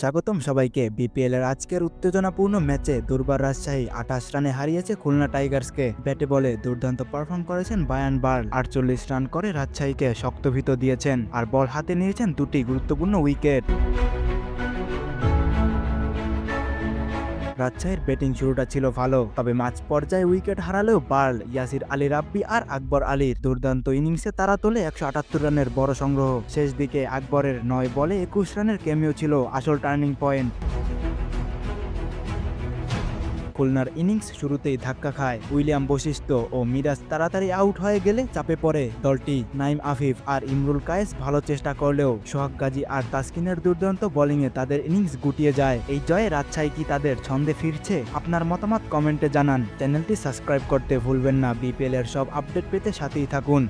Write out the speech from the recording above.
স্বাগতম সবাইকে। বিপিএল এর আজকের উত্তেজনাপূর্ণ ম্যাচে দুর্বার রাজশাহী ২৮ রানে হারিয়েছে খুলনা টাইগার্সকে। ব্যাটে বলে দুর্দান্ত পারফর্ম করেছেন বায়ান বার্ল, ৪৮ রান করে রাজশাহীকে শক্তভিত দিয়েছেন আর বল হাতে নিয়েছেন দুটি গুরুত্বপূর্ণ উইকেট। রাজশাহীর ব্যাটিং শুরুটা ছিল ভালো, তবে মাঝ পর্যায়ে উইকেট হারালেও বার্ল, ইয়াসির আলী রাব্বি আর আকবর আলীর দুর্দান্ত ইনিংসে তারা তোলে ১৭৮ রানের বড় সংগ্রহ। শেষ দিকে আকবরের ৯ বলে ২১ রানের ক্যামিও ছিল আসল টার্নিং পয়েন্ট। খুলনার ইনিংস শুরুতেই ধাক্কা খায়। উইলিয়াম বশিষ্ঠ ও মিরাজ তাড়াতাড়ি আউট হয়ে গেলে চাপে পড়ে দলটি। নাইম আফিফ আর ইমরুল কায়েস ভালো চেষ্টা করলেও সোহাগ গাজী আর তাসকিনের দুর্দান্ত বোলিংয়ে তাদের ইনিংস গুটিয়ে যায়। এই জয়ে রাজশাহী কি তাদের ছন্দে ফিরছে? আপনার মতামত কমেন্টে জানান। চ্যানেলটি সাবস্ক্রাইব করতে ভুলবেন না। বিপিএল এর সব আপডেট পেতে সাথেই থাকুন।